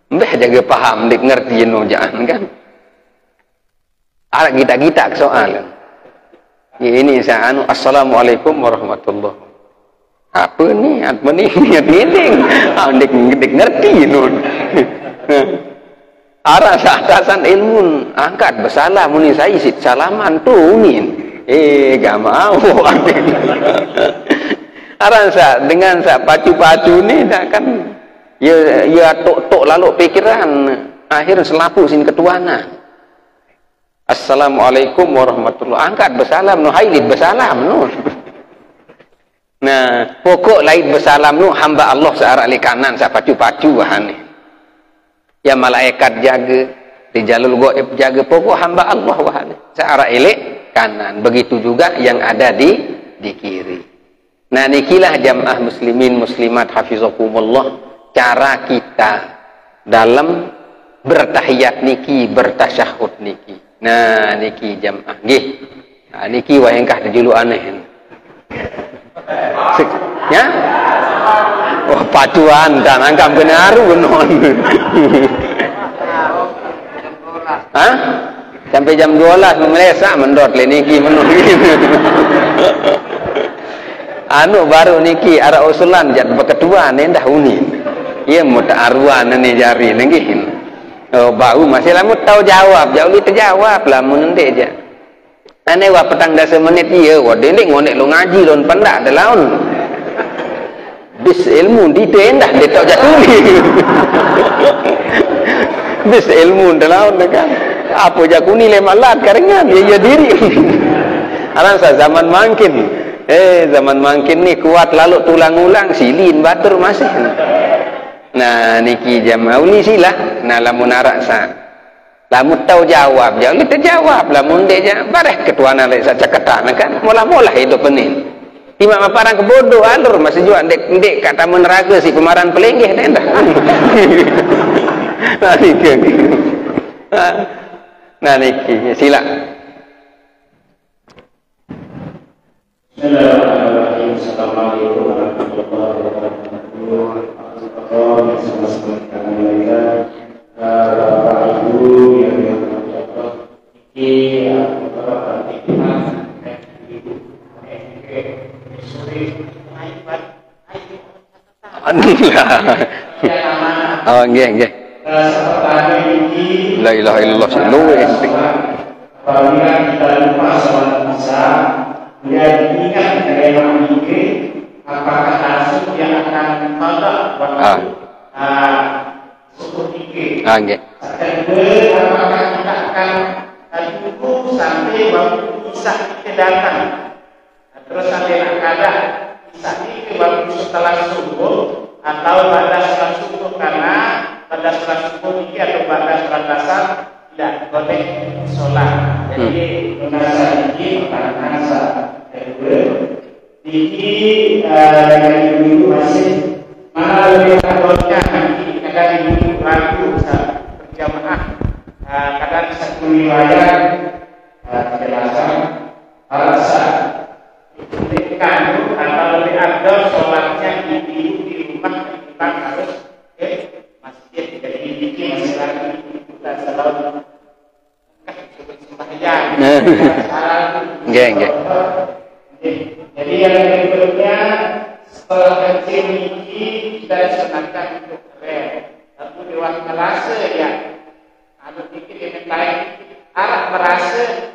mbah jaga paham dek ngerti anu jangan kan ada kita soal ini saya anu assalamualaikum warahmatullahi apa ni apa ni niat-niating dek ngerti nun arah atasan ilmu angkat bersalam muni saya isit salaman tu nin gak mau arah sa dengan sa pacu-pacu ni dah kan ya tok lalu pikiran akhir selapu sin ketuana assalamualaikum warahmatullahi angkat bersalam nu hailid bersalam nu nah pokok lain bersalam nu hamba Allah searah li kanan sa pacu-pacu wahane ya malaikat jaga di jalul gaib jaga pokok hamba Allah wahane searah elek kanan begitu juga yang ada di kiri nah nikilah jamaah muslimin muslimat hafizakumullah cara kita dalam bertahiyat niki bertasyahud niki nah niki jamaah nggih nah niki wae engkah dijulu aneh ya wah pacuan dan angkam benaru benon hah sampai jam 12 melesa mendot le niki menon anu baru niki ara usulan jad beketua nendah uni iya muta arwan ni jari nggih oh bau masih lamun tahu jawab jauh li terjawab lamun ende aja ane wa petang dasa menit iya wa dendek ngonek lu ngaji lon pendak de laun bis ilmu di tendah de tok jatuli bis ilmu de laun kan apa jakuni le malat karengan ya diri aran sa zaman mangkin zaman mangkin ni kuat lalu tulang ulang silin batur masih nah niki jamauli silah nah lamun arak sa lamun tahu jawab jauh kita jawab lamun dia je bareh ketuana lek sa caketan kan mula-mula hidup penin timah maparang kebodoh alur masih juga ndek kata meneraga si pemaran pelenggeh dah nah niki nah niki sila Bismillahirrahmanirrahim. Assalamualaikum warahmatullahi wabarakatuh. Sama-sama kita mulaikan Bapak Ibu yang dirahmati Allah. Ini beberapa aktivitas ibu sore oh nggih la ilaha illallah luwe apabila kita lupa sholat isya dia diingat dengan mikir apakah hasil yang akan pada waktu suku mikir nggih kedua apakah kita akan tunggu sampai waktu isya kita datang terus sampai nak kada bisa ini baru setelah subuh atau pada setelah subuh, karena pada setelah subuh ini atau pada setelah asar tidak boleh sholat. Jadi menasa ini menasa ini dengan ibu masih mana lebih katolnya nanti kadang ibu ragu berjamaah, kadang satu riwayat penjelasan alasan kandung atau lebih abdul sholatnya di rumah ketimbang harus ke masjid. Jadi ini masih lagi kita selalu sembahyang. Jadi yang berikutnya setelah kecil ini kita disenangkan untuk keren. Tapi di waktu merasa ya, kalau dikit dimintai arah merasa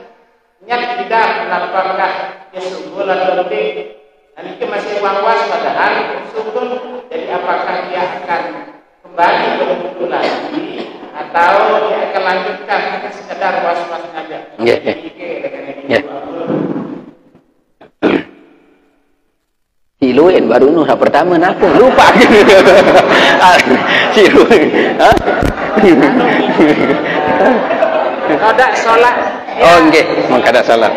nyat tidak apakah dia sungguh atau tidak. Dan itu masih was-was padahal sungguh. Jadi apakah dia akan kembali berwudu lagi atau dia akan lanjutkan hanya sekedar was-was saja. Siluin baru nuh pertama napa lupa. Siluin. Kada sholat. Oh nggih, mengkada salat.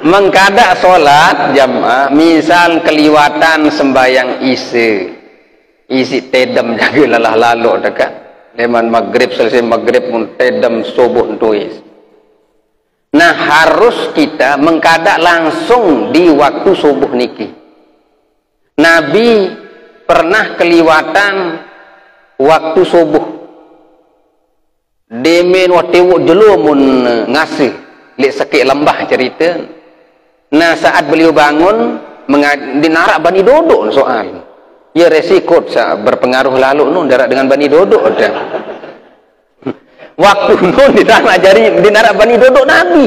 Mengkada salat jamaah, misal keliwatan sembayang isi tedem jaga lalah lalu dekat. Leman maghrib selesai maghrib pun tedem subuh tuis. Nah harus kita mengkada langsung di waktu subuh niki. Nabi pernah keliwatan waktu subuh. Demen watewuk jelumun ngasih lek sakit lembah cerita. Nah saat beliau bangun dinarak Bani Dodok soal. Ya resiko berpengaruh lalu nun darat dengan Bani Dodok ada. Waktu nun dinarak Bani Dodok Nabi.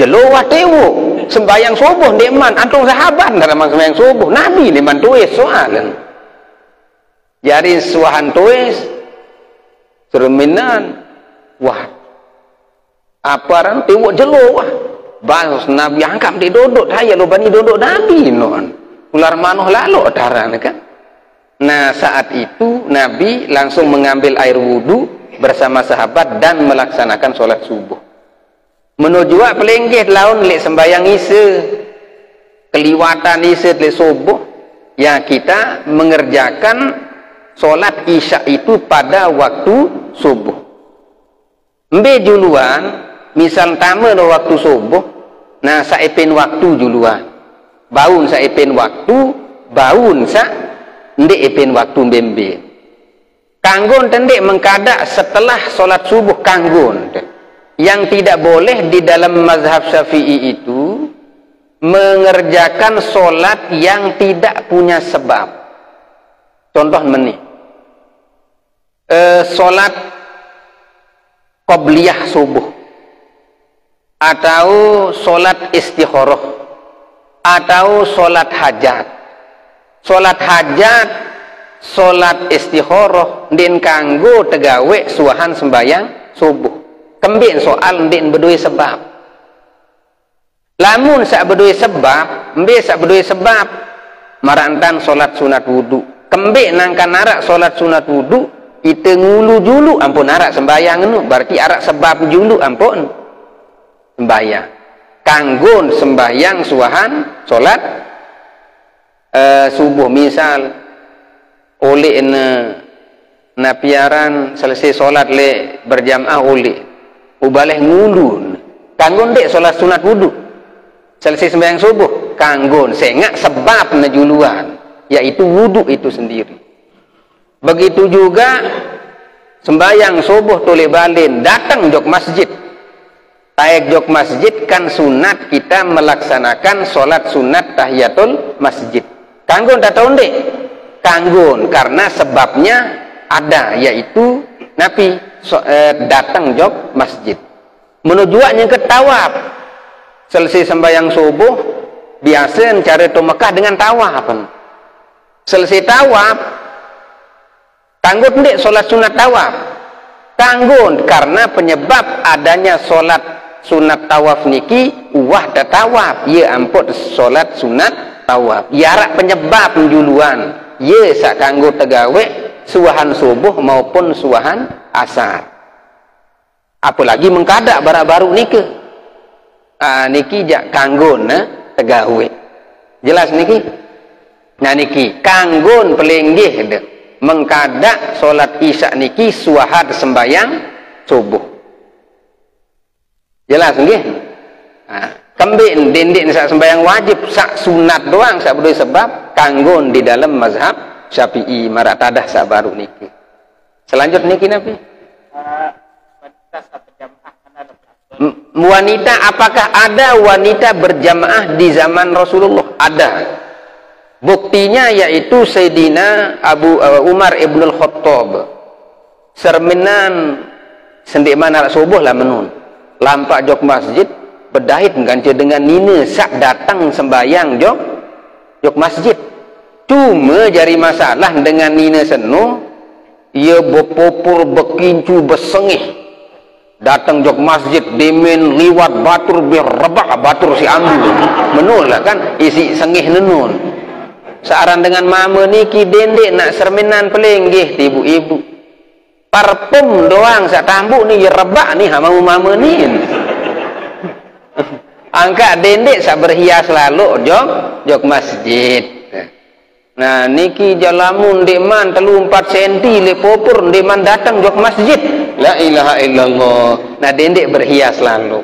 Jelo watewuk sembayang subuh deman antung sahabat dalam sembayang subuh Nabi deman tuis soal. Jadi suahan tuis cerminan, wah, apa orang tewak jelo wah, bahas Nabi angkat di dodok, saya lo Bani Dodok Nabi non, ular manuh lalu daran kan. Nah saat itu Nabi langsung mengambil air wudu bersama sahabat dan melaksanakan sholat subuh. Menuju pelenggih laun lek sembayang ise, keliwatan ise lek subuh, ya kita mengerjakan sholat isya itu pada waktu subuh. Mbe juluan, misal tama no waktu subuh, nah saipin waktu juluan. Baun saipin waktu, baun sa ndek ipin waktu mbembe. Kanggon tendek mengkadak setelah sholat subuh kanggon. Yang tidak boleh di dalam mazhab Syafi'i itu mengerjakan sholat yang tidak punya sebab. Contoh meni. Sholat qobliyah subuh atau sholat istikharah atau sholat hajat. Sholat hajat, sholat istikharah din kanggo tegawe suahan sembayang subuh. Kembin soal ndin berdua sebab. Lamun sak berdua sebab, mbe sak berdua sebab marantan sholat sunat wudu. Kembik nangkan narak solat sunat wudu itu ngulu julu ampun arak sembayang nu berarti arak sebab julu ampun sembayang kanggun sembayang suahan solat subuh misal oleh napiaran selesai solat le berjamaah oleh ubaleh ngulun kanggun dek solat sunat wudu selesai sembahyang subuh kanggun sengak sebab najuluan yaitu wudu itu sendiri. Begitu juga sembahyang subuh toleh balin datang jok masjid taek jok masjid kan sunat kita melaksanakan solat sunat tahiyatul masjid kanggun tak tahu dek kanggun karena sebabnya ada yaitu Nabi datang jok masjid menujuannya ke tawaf selesai sembahyang subuh biasa cari to Mekah dengan tawaf selesai tawaf tanggut ndek solat sunat tawaf tanggun karena penyebab adanya solat sunat tawaf niki uwah tawaf ya ampun solat sunat tawaf ya arak penyebab penjuluan ya sak kanggo tegawe suahan subuh maupun suahan asar apalagi mengkadak baru niki niki jak kanggo tegawe jelas niki nah niki kanggon pelenggih dek mengkadak solat isya niki suahad sembayang subuh jelas nggih kembin dinding sak sembayang wajib sak sunat doang sak berdua sebab kanggon di dalam mazhab Syafi'i maratadah sak baru niki selanjutnya niki nabi wanita apakah ada wanita berjamaah di zaman Rasulullah ada buktinya yaitu Sayyidina Umar ibnul Khattab serminan sendik mana subuh lah menun lampak jok masjid berdahit ganti dengan nina sak datang sembayang jok masjid cuma jari masalah dengan nina senu ia berpopur berkincu bersengih datang jok masjid demen liwat batur berrebak batur si ambil menun lah kan isi sengih nenun searan dengan mama niki dendek nak serminan pelenggih ibu-ibu parfum doang sak tambuk ni rebak ni mau mama ni angkat dendek sak berhias lalu jok masjid nah niki jalamun deman 3-4 senti le popur deman datang jok masjid la ilaha illallah nah dendek berhias lalu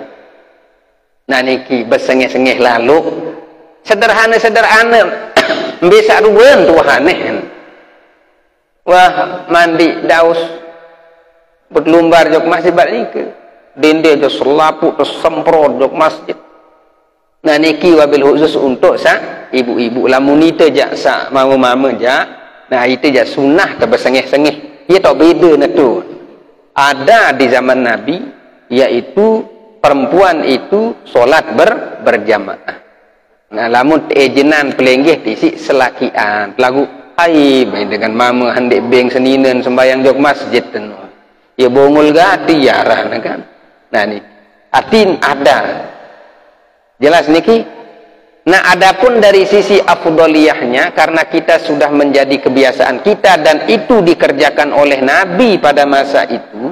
nah niki bersengih-sengih lalu sederhana bisa ruwen tuhanen wah mandi daus berlumbar jok masjid balik ke dende jok selapu terus semprot jok masjid nah niki wabil khusus untuk sa ibu-ibu lamunita jak sa mama jak nah itu jak sunnah terbesengih-sengih ia tak beda na tu ada di zaman Nabi yaitu perempuan itu solat berjamaah nah lamun ejenan pelenggih tisi selakian lagu ai dengan mama handek beng seninen sembayang jok masjid tenu ya bongol gati yaran kan nah ni atin ada jelas niki nah adapun dari sisi afdaliyahnya karena kita sudah menjadi kebiasaan kita dan itu dikerjakan oleh Nabi pada masa itu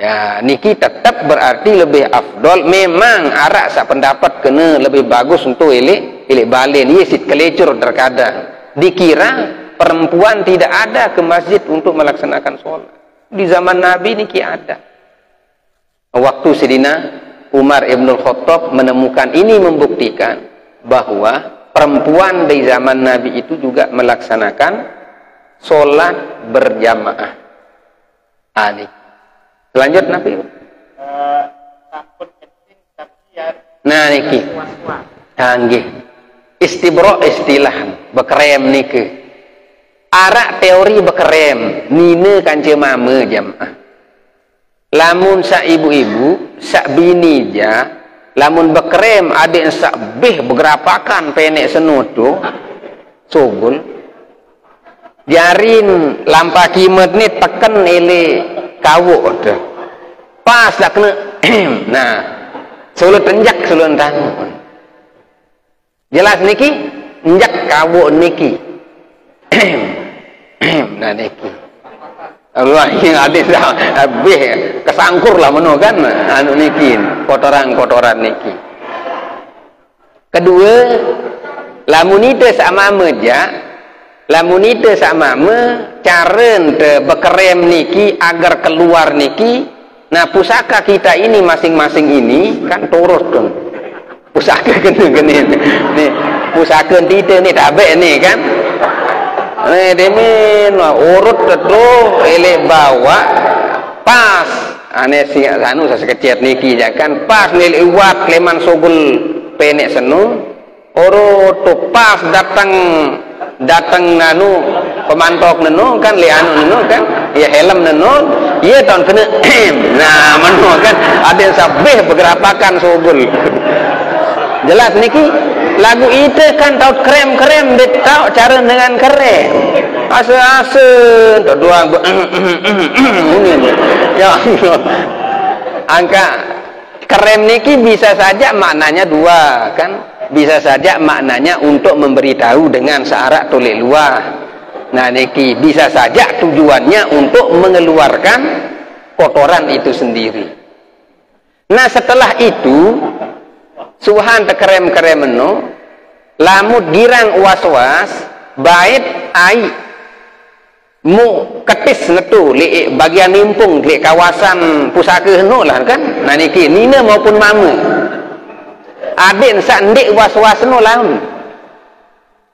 ya niki tetap berarti lebih afdol memang arak sak pendapat kena lebih bagus untuk ilik balen yesit kelecur terkadang dikira perempuan tidak ada ke masjid untuk melaksanakan sholat di zaman Nabi niki ada waktu Sayyidina Umar ibnul Khattab menemukan ini membuktikan bahwa perempuan di zaman Nabi itu juga melaksanakan sholat berjamaah ini lanjut Nabi nah niki canggih istibro istilah bekerem niki arak teori bekerem nina kance mama jamaah lamun sak ibu-ibu sak bini ja lamun bekerem adik sak beh bergerapakan penek senutu sugul jarin lampa kimet ni teken ele kawuk dah pas dah kena nah sulut enjak sulut tangan jelas niki enjak kawuk niki nah niki Allah yang ada habis kesangkur lah menu kan anu niki kotoran niki kedua lamunita sama meja lamunita sama caren te bekerem niki agar keluar niki nah pusaka kita ini masing-masing ini kan turut dong pusaka gini nih pusaka kita nih tabe nih kan nih demin urut tetu ele bawa pas ane si anu sekecet niki ya kan pas nil iwat kleman sogul penek senu urut tu pas datang nanu pemantok nenu kan lianu nenu kan ya helm nenu iya tahun kena nah menu kan ada yang sabeh bergerapakan sobul jelas niki lagu itu kan tahu krem dia tahu cara dengan krem asa dua ini ya angka kerem niki bisa saja maknanya dua kan, bisa saja maknanya untuk memberitahu dengan searak tolek luar. Nah niki bisa saja tujuannya untuk mengeluarkan kotoran itu sendiri. Nah setelah itu suhan tekerem-kerem no lamut girang was-was bait ai mu ketis netu li bagian nimpung di kawasan pusaka no lah kan. Nah niki nina maupun mama adik sandik was-was no lah.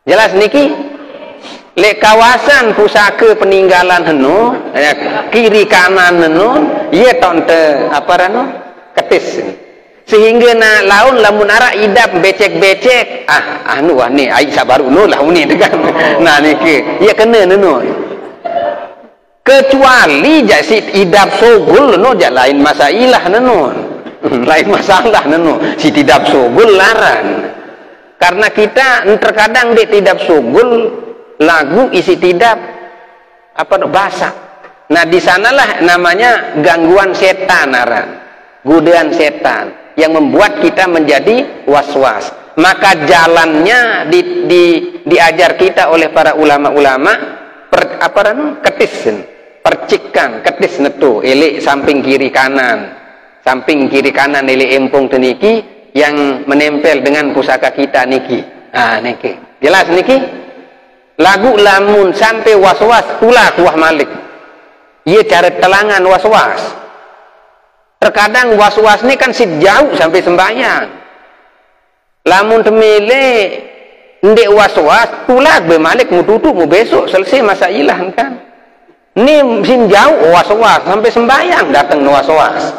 Jelas niki le kawasan pusaka peninggalan heno kiri kanan heno ia tonte apa rano ketis sehingga na laun lamun ara idap becek-becek anu ni ai sabaru no lah uni degan. Nah niki ia kena heno kecuali jasit idap sogul no ja lain masailah no lain masalah no si tidap sogul larang karena kita terkadang di tidap sogul lagu isi tidap apa basah. Nah di sanalah namanya gangguan setan aran godaan setan yang membuat kita menjadi was-was. Maka jalannya diajar kita oleh para ulama-ulama ketis percikan ketis netu elek samping kiri kanan elek empung teniki yang menempel dengan pusaka kita niki. Niki jelas niki lagu lamun sampai was-was tulah kuah malik ia cara telangan was-was. Terkadang was-was ni kan sit jauh sampai sembahyang lamun temele ndek was-was tulah bermalik mu tutup mu besok selesai masailah kan. Ni sin jauh was-was sampai sembahyang datang was-was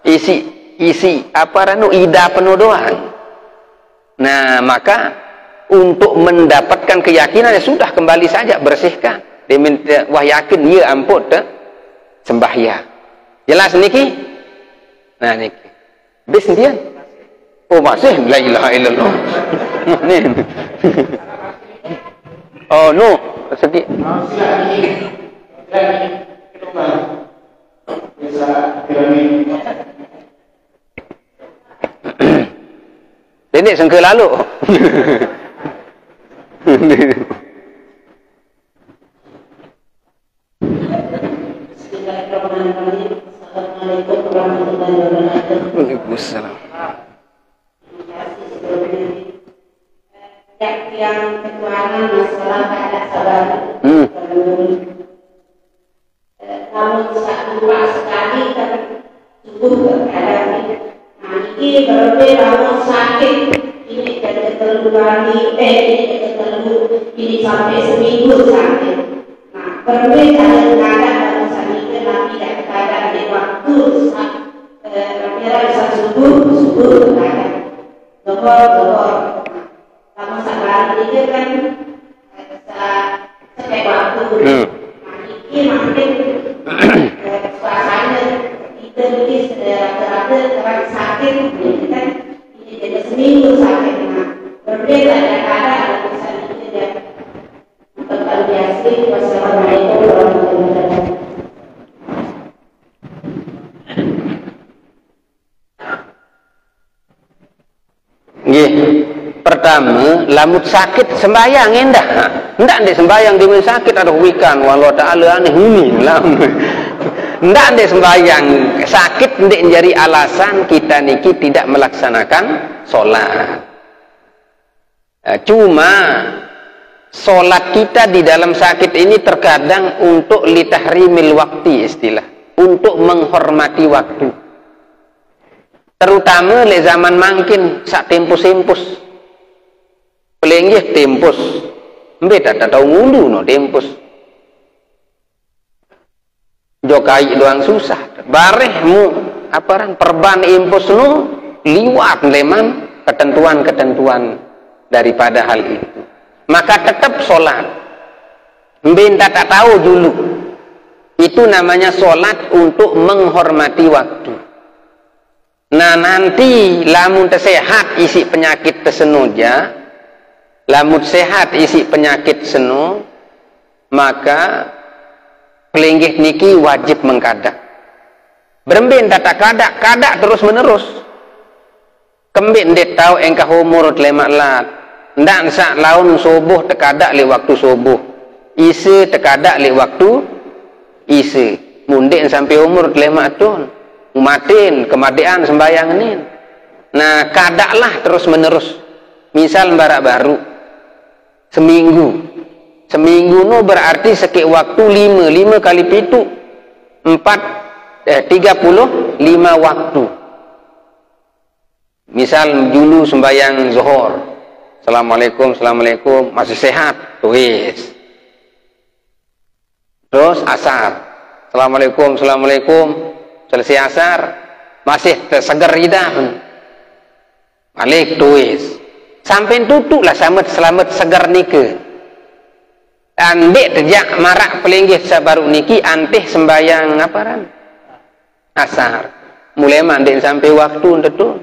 isi apa ranu ida penuh doang. Nah maka untuk mendapatkan keyakinan ya sudah kembali saja bersihkan diminta wah yakin ya ampun sembahyang. Jelas niki. Nah niki bis sendirian masih la ilaha illallah. Oh no sedih. Ini sengke lalu. Waalaikumsalam. Yang kekurangan masalah ada sabar. Namun lupa sekali kan cukup terkadang. Nah ini berbeda namun sakit ini keterlaluan ini sampai seminggu sakit. Nah berbeda kadang misalnya nabi dan kadang di waktu kira bisa subuh kadang dohor lama sabar ini kan sampai waktu. Nah ini makin suasana kita ini rata-rata orang sakit ini kan ini jadi seminggu sakit. Nah berbeda kadang-kadang ada misalnya dia tempat biasa. Wassalamualaikum warahmatullahi wabarakatuh. Pertama lamut sakit sembahyang endah ndak ndek sembahyang di sakit ada wikan walau ta'ala aneh ini ndak ndek sembahyang sakit ndek menjadi alasan kita niki tidak melaksanakan sholat. Cuma sholat kita di dalam sakit ini terkadang untuk litahrimil waktu istilah untuk menghormati waktu. Terutama le zaman mangkin sak tempus-tempus pelenggih tempus mbet tak tahu ngundu no tempus jokai doang susah barehmu aparan perban impus no liwat leman ketentuan-ketentuan daripada hal itu. Maka tetap sholat mbet tak tahu dulu itu namanya sholat untuk menghormati waktu. Nah nanti lamun sehat isi penyakit tersenoja, lamun sehat isi penyakit seno, maka pelinggih niki wajib mengkadak. Berembin tata kadak terus menerus. Kembik ndet tahu engkah umur telemak lat. Ndak sak laun subuh tekadak li waktu subuh. Ise tekadak li waktu ise. Mundik sampai umur telemak tun. Umatin kematian sembayang ni. Nah, kadaklah terus menerus. Misal barak baru seminggu. Seminggu no berarti sekik waktu 5 kali pitu 35 waktu. Misal dulu sembayang zuhur, Assalamualaikum, masih sehat, tulis. Terus asar, Assalamualaikum, selesai asar, masih tersegar lidah, balik tulis. Sampai tutup lah selamat segar nike. Andek terjak marak pelinggih sabaru niki antih sembayang apa ran? Asar. Mulai mandek sampai waktu tentu.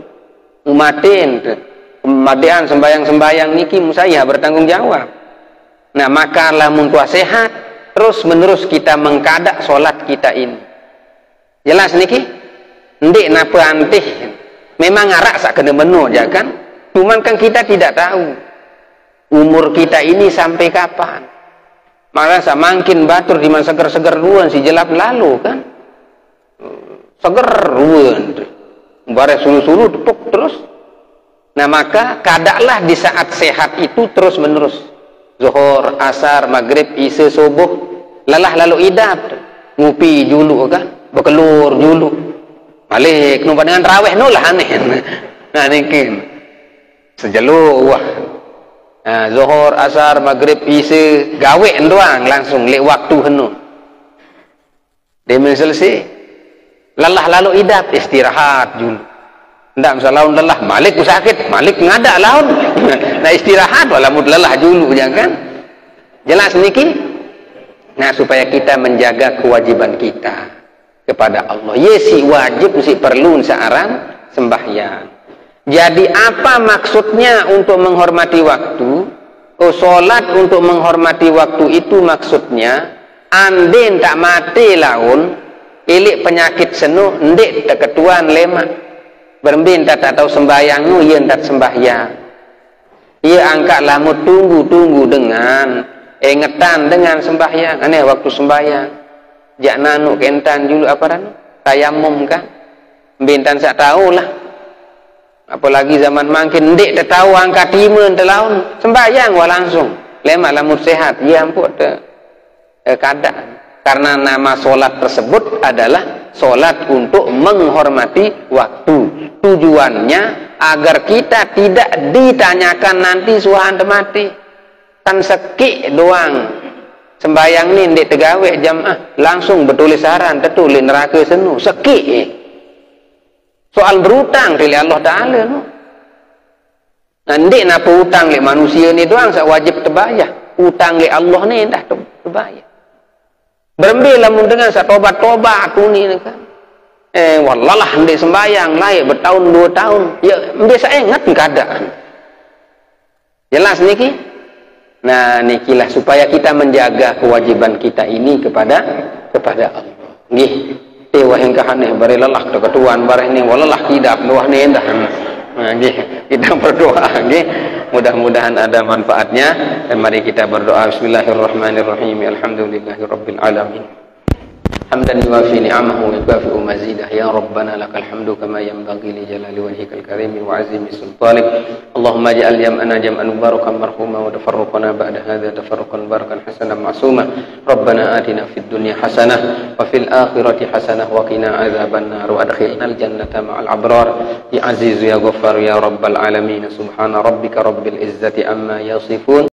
Umatin kematian sembayang niki musaya bertanggung jawab. Nah, maka lamun tua sehat terus menerus kita mengkadak solat kita ini. Jelas niki? Ndek napa antih memang ngarak sak kena meno ya kan? Cuman kan kita tidak tahu umur kita ini sampai kapan. Malah samakin batur di masa seger ruan si jelap lalu kan. Seger ruan. Bare sulu-sulu tepuk terus. Nah, maka kadaklah di saat sehat itu terus menerus. Zuhur, asar, maghrib, isya, subuh, lelah lalu idap. Ngupi dulu kah? Bekelur dulu. Balik numpa dengan raweh nulah aneh. Nah, nikin. Sejalu wah. Nah, zuhur, asar, maghrib, isya, gawe doang langsung lek waktu henu. Demen selesai. Lelah lalu idap, istirahat dulu. Ndak misal laun lelah, malik ku sakit, malik ngadak laun. Nah, istirahat walaupun lelah dulu jangan. Jelas niki? Nah, supaya kita menjaga kewajiban kita kepada Allah. Yesi wajib si perlu searang sembahyang. Jadi apa maksudnya untuk menghormati waktu? Oh, solat untuk menghormati waktu itu maksudnya andin tak mati laun ilik penyakit senu ndik tak ketuan lemak berembin tak tahu sembahyang nu ia tak sembahyang ia angkat lamu tunggu dengan ingetan dengan sembahyang aneh waktu sembahyang jak nanu kentan dulu apa ran tayamum kan bintan sak tahu lah. Apalagi zaman makin ndik tak tahu angkat timun telaun sembahyang wah langsung lemak lamut sehat ya ampun keadaan karena nama solat tersebut adalah solat untuk menghormati waktu. Tujuannya agar kita tidak ditanyakan nanti suhan mati kan sekik doang sembahyang ni ndik tegawe jamaah langsung bertulisaran tetulis neraka senu sekik soal berutang dari Allah Ta'ala no. Nanti napa utang le manusia ni doang sak wajib terbayar. Utang le Allah ni dah terbayar. Berembil lamun dengan sak tobat tu ni kan. Wallalah ndek sembayang layak bertahun 2 tahun. Ya ndek saya ingat keadaan. Jelas niki? Nah, nikilah supaya kita menjaga kewajiban kita ini kepada Allah. Nggih. Wah hingkahannya bari lelah ketuan bari ini walalah tidak doa ni dah. Nah, kita berdoa nggih. Mudah-mudahan ada manfaatnya dan mari kita berdoa. Bismillahirrahmanirrahim. Alhamdulillahirabbil alamin. Hamdan yuwafi ni'amahu wa yukafi'u mazidah. Ya Rabbana lakal hamdu kama yanbaghi li jalali wajhikal karim wa 'azimi sultanik. Allahumma ij'al jam'ana jam'an mubarakan marhuma wa tafarruqana ba'da hadha tafarruqan barakan hasanan ma'suma. Rabbana atina fid dunya hasanah wa fil akhirati hasanah wa qina 'adzabannar wa adkhilnal jannata ma'al abrar. Ya aziz ya ghaffar ya rabbal alamin. Subhana rabbika rabbil izzati amma yasifun.